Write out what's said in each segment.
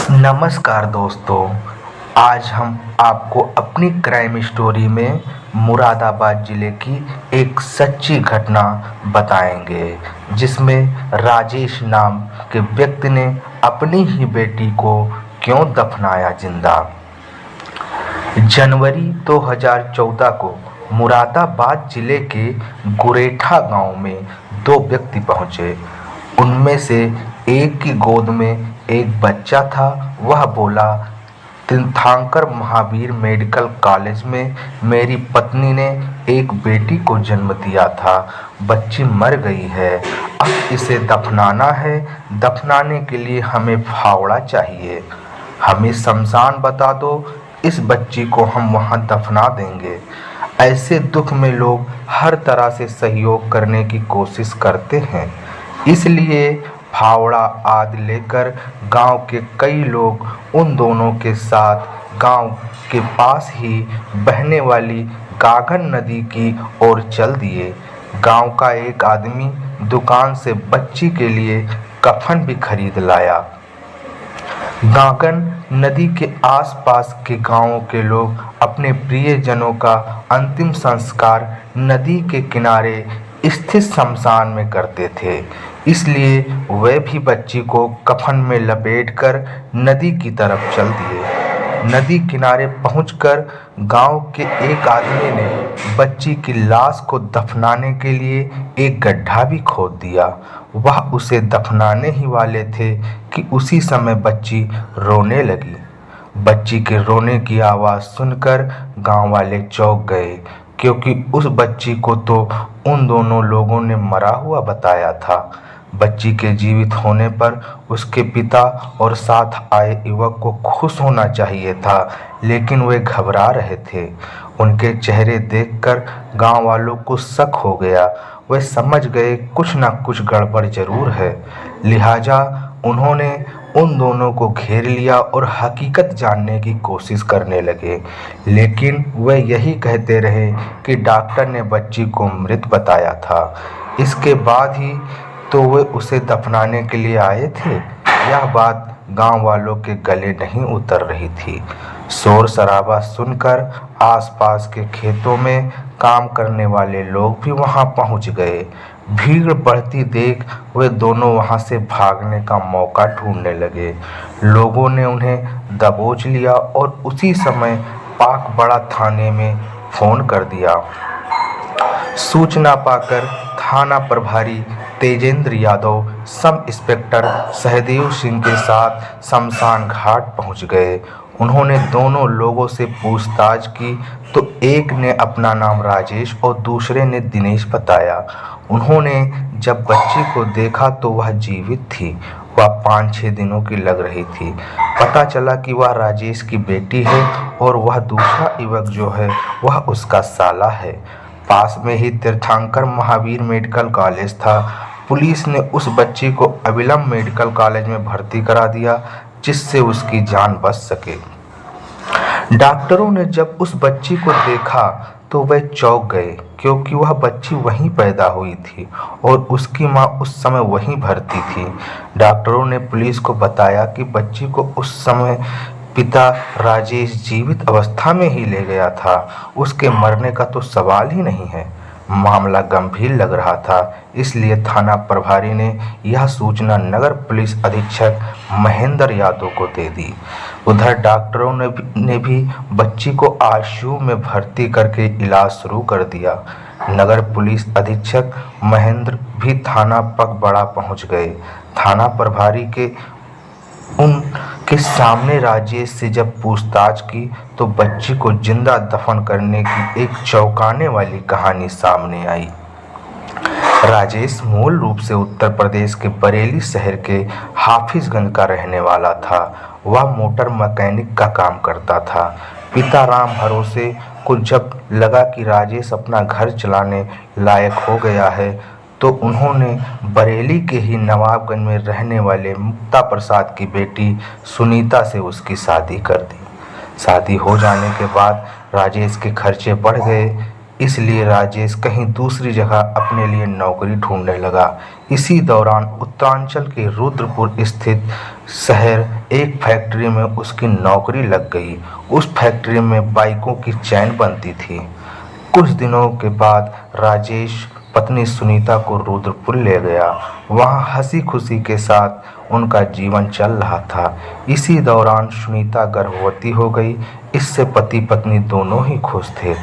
नमस्कार दोस्तों। आज हम आपको अपनी क्राइम स्टोरी में मुरादाबाद ज़िले की एक सच्ची घटना बताएंगे, जिसमें राजेश नाम के व्यक्ति ने अपनी ही बेटी को क्यों दफनाया जिंदा। जनवरी 2014 को मुरादाबाद जिले के गुरेठा गांव में दो व्यक्ति पहुंचे। उनमें से एक की गोद में एक बच्चा था। वह बोला, तीर्थंकर महावीर मेडिकल कॉलेज में मेरी पत्नी ने एक बेटी को जन्म दिया था। बच्ची मर गई है, अब इसे दफनाना है। दफनाने के लिए हमें फावड़ा चाहिए। हमें शमशान बता दो, इस बच्ची को हम वहां दफना देंगे। ऐसे दुख में लोग हर तरह से सहयोग करने की कोशिश करते हैं, इसलिए फावड़ा आदि लेकर गांव के कई लोग उन दोनों के साथ गांव के पास ही बहने वाली गागन नदी की ओर चल दिए। गांव का एक आदमी दुकान से बच्ची के लिए कफन भी खरीद लाया। गागन नदी के आसपास के गांवों के लोग अपने प्रियजनों का अंतिम संस्कार नदी के किनारे स्थित शमशान में करते थे, इसलिए वे भी बच्ची को कफन में लपेटकर नदी की तरफ चल दिए। नदी किनारे पहुंचकर गांव के एक आदमी ने बच्ची की लाश को दफनाने के लिए एक गड्ढा भी खोद दिया। वह उसे दफनाने ही वाले थे कि उसी समय बच्ची रोने लगी। बच्ची के रोने की आवाज़ सुनकर गांव वाले चौंक गए, क्योंकि उस बच्ची को तो उन दोनों लोगों ने मरा हुआ बताया था। बच्ची के जीवित होने पर उसके पिता और साथ आए युवक को खुश होना चाहिए था, लेकिन वे घबरा रहे थे। उनके चेहरे देखकर गांव वालों को शक हो गया। वे समझ गए कुछ न कुछ गड़बड़ जरूर है, लिहाजा उन्होंने उन दोनों को घेर लिया और हकीकत जानने की कोशिश करने लगे। लेकिन वे यही कहते रहे कि डॉक्टर ने बच्ची को मृत बताया था। इसके बाद ही तो वे उसे दफनाने के लिए आए थे। यह बात गांव वालों के गले नहीं उतर रही थी। शोर शराबा सुनकर आसपास के खेतों में काम करने वाले लोग भी वहां पहुंच गए। भीड़ बढ़ती देख वे दोनों वहां से भागने का मौका ढूंढने लगे। लोगों ने उन्हें दबोच लिया और उसी समय पाक बड़ा थाने में फोन कर दिया। सूचना पाकर थाना प्रभारी तेजेंद्र यादव सब इंस्पेक्टर सहदेव सिंह के साथ शमशान घाट पहुंच गए। उन्होंने दोनों लोगों से पूछताछ की तो एक ने अपना नाम राजेश और दूसरे ने दिनेश बताया। उन्होंने जब बच्ची को देखा तो वह जीवित थी। वह 5-6 दिनों की लग रही थी। पता चला कि वह राजेश की बेटी है और वह दूसरा युवक जो है वह उसका साला है। पास में ही तीर्थंकर महावीर मेडिकल कॉलेज था। पुलिस ने उस बच्ची को अविलंब मेडिकल कॉलेज में भर्ती करा दिया, जिससे उसकी जान बच सके। डॉक्टरों ने जब उस बच्ची को देखा तो वे चौंक गए, क्योंकि वह बच्ची वहीं पैदा हुई थी और उसकी मां उस समय वहीं भर्ती थी। डॉक्टरों ने पुलिस को बताया कि बच्ची को उस समय पिता राजेश जीवित अवस्था में ही ले गया था। उसके मरने का तो सवाल ही नहीं है। मामला गंभीर लग रहा था, इसलिए थाना प्रभारी ने यह सूचना नगर पुलिस अधीक्षक महेंद्र यादव को दे दी। उधर डॉक्टरों ने भी बच्ची को आईसीयू में भर्ती करके इलाज शुरू कर दिया। नगर पुलिस अधीक्षक महेंद्र भी थाना पगबड़ा पहुंच गए। थाना प्रभारी के उनके सामने राजेश से जब पूछताछ की तो बच्ची को जिंदा दफन करने की एक चौंकाने वाली कहानी सामने आई। राजेश मूल रूप से उत्तर प्रदेश के बरेली शहर के हाफिजगंज का रहने वाला था। वह मोटर मैकेनिक का काम करता था। पिता राम भरोसे को जब लगा कि राजेश अपना घर चलाने लायक हो गया है, तो उन्होंने बरेली के ही नवाबगंज में रहने वाले मुक्ता प्रसाद की बेटी सुनीता से उसकी शादी कर दी। शादी हो जाने के बाद राजेश के खर्चे बढ़ गए। इसलिए राजेश कहीं दूसरी जगह अपने लिए नौकरी ढूंढने लगा। इसी दौरान उत्तरांचल के रुद्रपुर स्थित शहर एक फैक्ट्री में उसकी नौकरी लग गई। उस फैक्ट्री में बाइकों की चैन बनती थी। कुछ दिनों के बाद राजेश पत्नी सुनीता को रुद्रपुर ले गया। वहां हंसी खुशी के साथ उनका जीवन चल रहा था। इसी दौरान सुनीता गर्भवती हो गई। इससे पति पत्नी दोनों ही खुश थे।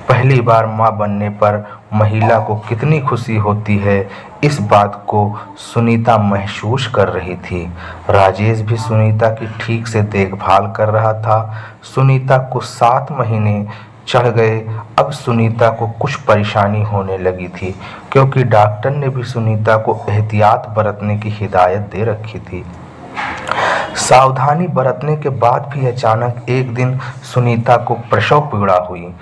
पहली बार मां बनने पर महिला को कितनी खुशी होती है, इस बात को सुनीता महसूस कर रही थी। राजेश भी सुनीता की ठीक से देखभाल कर रहा था। सुनीता को 7 महीने चढ़ गए। अब सुनीता को कुछ परेशानी होने लगी थी, क्योंकि डॉक्टर ने भी सुनीता को एहतियात बरतने की हिदायत दे रखी थी। सावधानी बरतने के बाद भी अचानक एक दिन सुनीता को प्रसव पीड़ा हुई।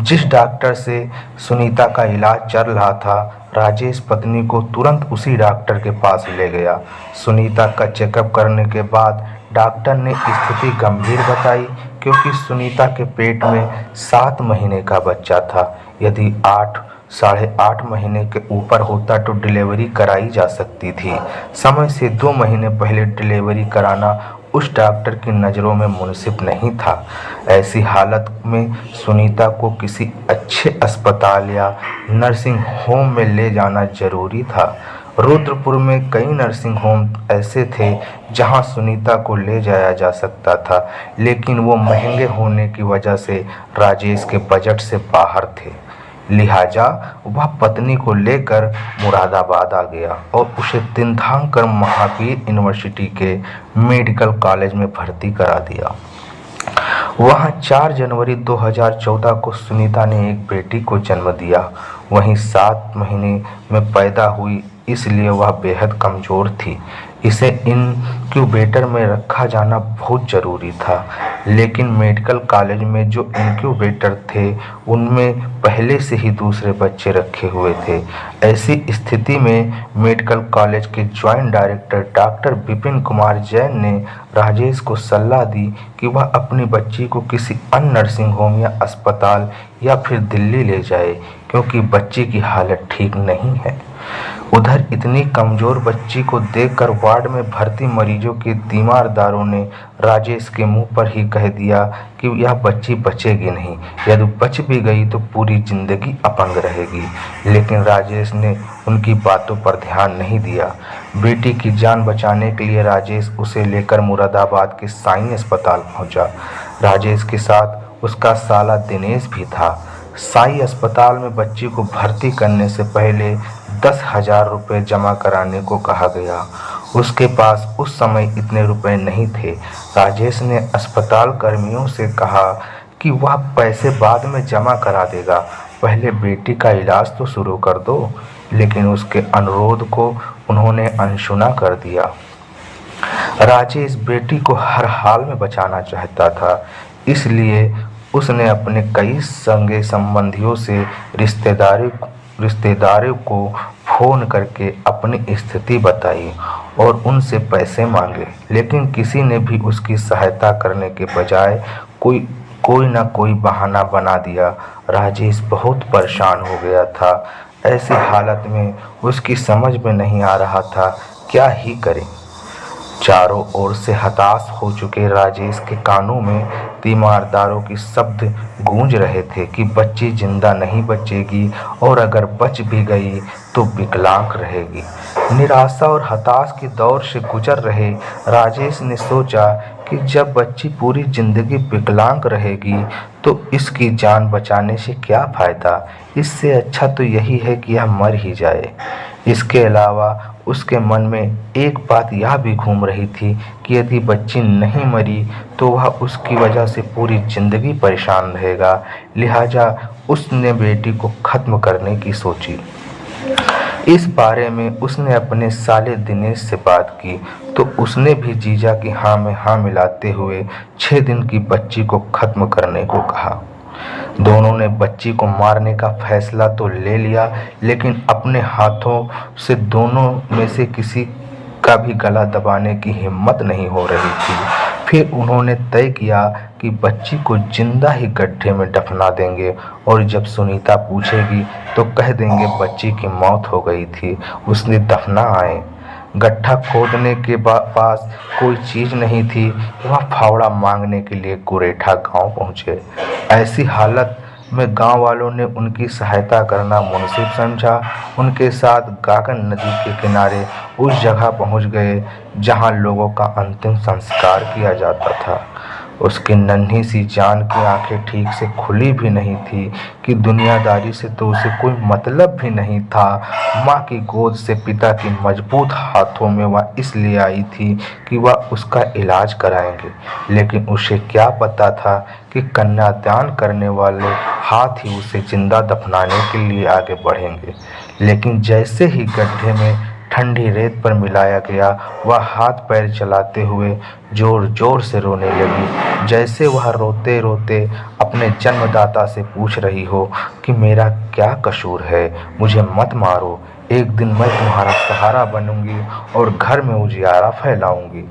जिस डॉक्टर से सुनीता का इलाज चल रहा था, राजेश पत्नी को तुरंत उसी डॉक्टर के पास ले गया। सुनीता का चेकअप करने के बाद डॉक्टर ने स्थिति गंभीर बताई, क्योंकि सुनीता के पेट में 7 महीने का बच्चा था। यदि 8-8.5 महीने के ऊपर होता तो डिलीवरी कराई जा सकती थी। समय से 2 महीने पहले डिलीवरी कराना उस डॉक्टर की नज़रों में मुनासिब नहीं था। ऐसी हालत में सुनीता को किसी अच्छे अस्पताल या नर्सिंग होम में ले जाना जरूरी था। रुद्रपुर में कई नर्सिंग होम ऐसे थे जहां सुनीता को ले जाया जा सकता था, लेकिन वो महंगे होने की वजह से राजेश के बजट से बाहर थे। लिहाजा वह पत्नी को लेकर मुरादाबाद आ गया और उसे तीर्थंकर महावीर यूनिवर्सिटी के मेडिकल कॉलेज में भर्ती करा दिया। वहां 4 जनवरी 2014 को सुनीता ने एक बेटी को जन्म दिया। वहीं 7 महीने में पैदा हुई, इसलिए वह बेहद कमज़ोर थी। इसे इनक्यूबेटर में रखा जाना बहुत ज़रूरी था, लेकिन मेडिकल कॉलेज में जो इनक्यूबेटर थे उनमें पहले से ही दूसरे बच्चे रखे हुए थे। ऐसी स्थिति में मेडिकल कॉलेज के joint director doctor Vipin Kumar Jain ने राजेश को सलाह दी कि वह अपनी बच्ची को किसी अन्य नर्सिंग होम या अस्पताल या फिर दिल्ली ले जाए, क्योंकि बच्ची की हालत ठीक नहीं है। उधर इतनी कमज़ोर बच्ची को देखकर वार्ड में भर्ती मरीजों के तीमारदारों ने राजेश के मुंह पर ही कह दिया कि यह बच्ची बचेगी नहीं, यदि बच भी गई तो पूरी जिंदगी अपंग रहेगी। लेकिन राजेश ने उनकी बातों पर ध्यान नहीं दिया। बेटी की जान बचाने के लिए राजेश उसे लेकर मुरादाबाद के साईं अस्पताल पहुंचा। राजेश के साथ उसका साला दिनेश भी था। साईं अस्पताल में बच्ची को भर्ती करने से पहले 10,000 रुपये जमा कराने को कहा गया। उसके पास उस समय इतने रुपए नहीं थे। राजेश ने अस्पताल कर्मियों से कहा कि वह पैसे बाद में जमा करा देगा, पहले बेटी का इलाज तो शुरू कर दो। लेकिन उसके अनुरोध को उन्होंने अनसुना कर दिया। राजेश बेटी को हर हाल में बचाना चाहता था, इसलिए उसने अपने कई संगे संबंधियों से रिश्तेदारों को फोन करके अपनी स्थिति बताई और उनसे पैसे मांगे, लेकिन किसी ने भी उसकी सहायता करने के बजाय कोई ना कोई बहाना बना दिया। राजेश बहुत परेशान हो गया था। ऐसी हालत में उसकी समझ में नहीं आ रहा था क्या ही करे। चारों ओर से हताश हो चुके राजेश के कानों में तीमारदारों के शब्द गूंज रहे थे कि बच्ची जिंदा नहीं बचेगी और अगर बच भी गई तो विकलांग रहेगी। निराशा और हताश के दौर से गुजर रहे राजेश ने सोचा कि जब बच्ची पूरी जिंदगी विकलांग रहेगी तो इसकी जान बचाने से क्या फ़ायदा। इससे अच्छा तो यही है कि यह मर ही जाए। इसके अलावा उसके मन में एक बात यह भी घूम रही थी कि यदि बच्ची नहीं मरी तो वह उसकी वजह से पूरी जिंदगी परेशान रहेगा। लिहाजा उसने बेटी को खत्म करने की सोची। इस बारे में उसने अपने साले दिनेश से बात की तो उसने भी जीजा की हाँ में हाँ मिलाते हुए 6 दिन की बच्ची को खत्म करने को कहा। दोनों ने बच्ची को मारने का फैसला तो ले लिया, लेकिन अपने हाथों से दोनों में से किसी का भी गला दबाने की हिम्मत नहीं हो रही थी। फिर उन्होंने तय किया कि बच्ची को जिंदा ही गड्ढे में दफना देंगे और जब सुनीता पूछेगी तो कह देंगे बच्ची की मौत हो गई थी, उसने दफना आए। गड्ढा खोदने के पास कोई चीज नहीं थी। वह फावड़ा मांगने के लिए गुरेठा गांव पहुंचे। ऐसी हालत में गांव वालों ने उनकी सहायता करना मुनासिब समझा। उनके साथ गागन नदी के किनारे उस जगह पहुंच गए जहां लोगों का अंतिम संस्कार किया जाता था। उसकी नन्ही सी जान की आंखें ठीक से खुली भी नहीं थी कि दुनियादारी से तो उसे कोई मतलब भी नहीं था। माँ की गोद से पिता की मजबूत हाथों में वह इसलिए आई थी कि वह उसका इलाज कराएंगे, लेकिन उसे क्या पता था कि कन्यादान करने वाले हाथ ही उसे जिंदा दफनाने के लिए आगे बढ़ेंगे। लेकिन जैसे ही गड्ढे में ठंडी रेत पर मिलाया गया, वह हाथ पैर चलाते हुए जोर जोर से रोने लगी, जैसे वह रोते रोते अपने जन्मदाता से पूछ रही हो कि मेरा क्या कसूर है, मुझे मत मारो, एक दिन मैं तुम्हारा सहारा बनूंगी और घर में उजियारा फैलाऊंगी।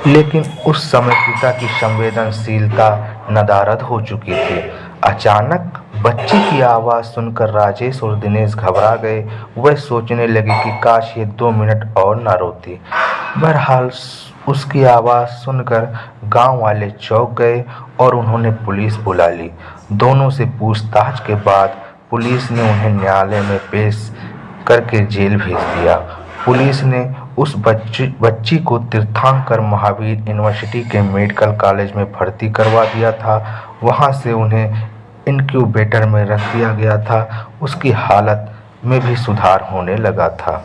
लेकिन उस समय पिता की संवेदनशीलता नदारद हो चुकी थी। अचानक बच्ची की आवाज़ सुनकर राजेश और दिनेश घबरा गए। वह सोचने लगे कि काश ये 2 मिनट और ना रोती। बहरहाल उसकी आवाज़ सुनकर गांव वाले चौंक गए और उन्होंने पुलिस बुला ली। दोनों से पूछताछ के बाद पुलिस ने उन्हें न्यायालय में पेश करके जेल भेज दिया। पुलिस ने उस बच्ची को तीर्थंकर महावीर यूनिवर्सिटी के मेडिकल कॉलेज में भर्ती करवा दिया था। वहां से उन्हें इनक्यूबेटर में रख दिया गया था। उसकी हालत में भी सुधार होने लगा था।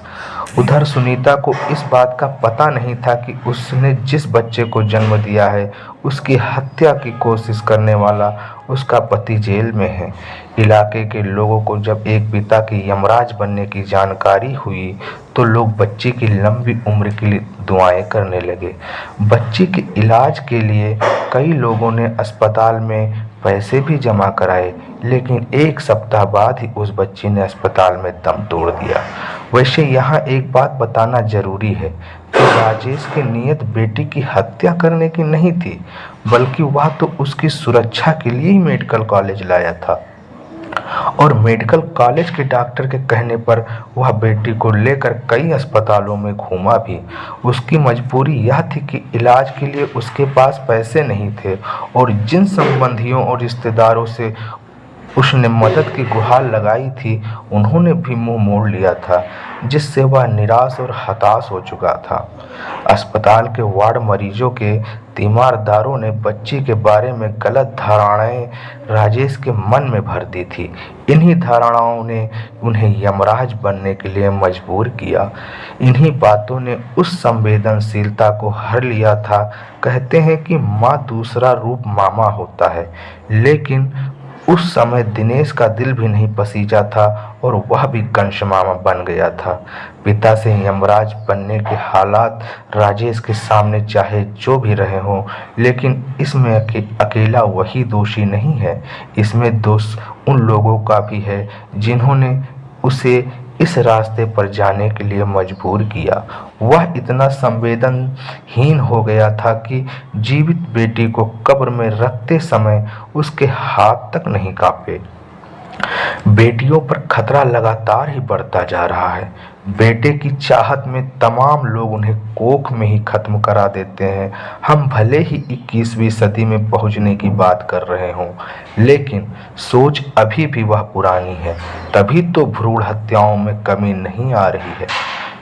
उधर सुनीता को इस बात का पता नहीं था कि उसने जिस बच्चे को जन्म दिया है उसकी हत्या की कोशिश करने वाला उसका पति जेल में है। इलाके के लोगों को जब एक पिता की यमराज बनने की जानकारी हुई तो लोग बच्ची की लंबी उम्र के लिए दुआएं करने लगे। बच्ची के इलाज के लिए कई लोगों ने अस्पताल में पैसे भी जमा कराए, लेकिन 1 सप्ताह बाद ही उस बच्ची ने अस्पताल में दम तोड़ दिया। वैसे यहाँ एक बात बताना जरूरी है कि राजेश की नीयत बेटी की हत्या करने की नहीं थी, बल्कि वह तो उसकी सुरक्षा के लिए ही मेडिकल कॉलेज लाया था और मेडिकल कॉलेज के डॉक्टर के कहने पर वह बेटी को लेकर कई अस्पतालों में घूमा भी। उसकी मजबूरी यह थी कि इलाज के लिए उसके पास पैसे नहीं थे और जिन संबंधियों और रिश्तेदारों से उसने मदद की गुहार लगाई थी उन्होंने भी मुंह मोड़ लिया था, जिससे वह निराश और हताश हो चुका था। अस्पताल के वार्ड मरीजों के तीमारदारों ने बच्ची के बारे में गलत धारणाएं राजेश के मन में भर दी थी। इन्हीं धारणाओं ने उन्हें यमराज बनने के लिए मजबूर किया। इन्हीं बातों ने उस संवेदनशीलता को हर लिया था। कहते हैं कि माँ दूसरा रूप मामा होता है, लेकिन उस समय दिनेश का दिल भी नहीं पसीजा था और वह भी कंशमामा बन गया था। पिता से यमराज बनने के हालात राजेश के सामने चाहे जो भी रहे हों, लेकिन इसमें अकेला वही दोषी नहीं है। इसमें दोष उन लोगों का भी है जिन्होंने उसे इस रास्ते पर जाने के लिए मजबूर किया। वह इतना संवेदनहीन हो गया था कि जीवित बेटी को कब्र में रखते समय उसके हाथ तक नहीं कांपे। बेटियों पर खतरा लगातार ही बढ़ता जा रहा है। बेटे की चाहत में तमाम लोग उन्हें कोख में ही खत्म करा देते हैं। हम भले ही 21वीं सदी में पहुंचने की बात कर रहे हों, लेकिन सोच अभी भी वह पुरानी है। तभी तो भ्रूण हत्याओं में कमी नहीं आ रही है।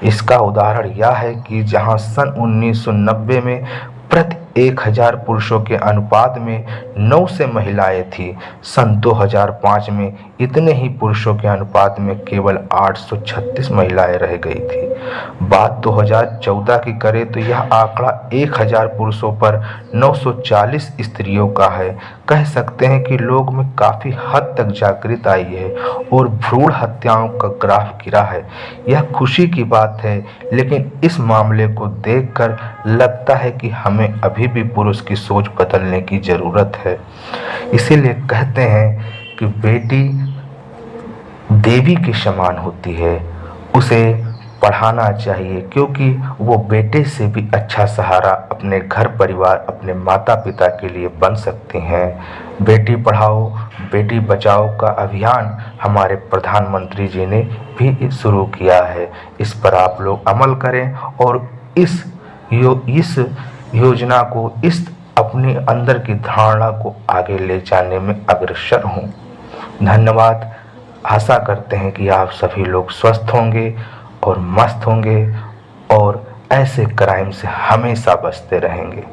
इसका उदाहरण यह है कि जहां सन 1990 में प्रति 1000 पुरुषों के अनुपात में 9 से महिलाएं थी, सन 2005 में इतने ही पुरुषों के अनुपात में केवल 836 महिलाएं रह गई थी। बात 2014 की करें तो यह आंकड़ा 1000 पुरुषों पर 940 स्त्रियों का है। कह सकते हैं कि लोग में काफी हद तक जागृति आई है और भ्रूण हत्याओं का ग्राफ गिरा है। यह खुशी की बात है, लेकिन इस मामले को देखकर लगता है कि हमें अभी भी पुरुष की सोच बदलने की जरूरत है। इसीलिए कहते हैं कि बेटी देवी के समान होती है, उसे पढ़ाना चाहिए, क्योंकि वो बेटे से भी अच्छा सहारा अपने घर परिवार, अपने माता पिता के लिए बन सकती हैं। बेटी पढ़ाओ बेटी बचाओ का अभियान हमारे प्रधानमंत्री जी ने भी शुरू किया है। इस पर आप लोग अमल करें और इस योजना को, इस अपने अंदर की धारणा को आगे ले जाने में अग्रसर हों। धन्यवाद। आशा करते हैं कि आप सभी लोग स्वस्थ होंगे और मस्त होंगे और ऐसे क्राइम से हमेशा बचते रहेंगे।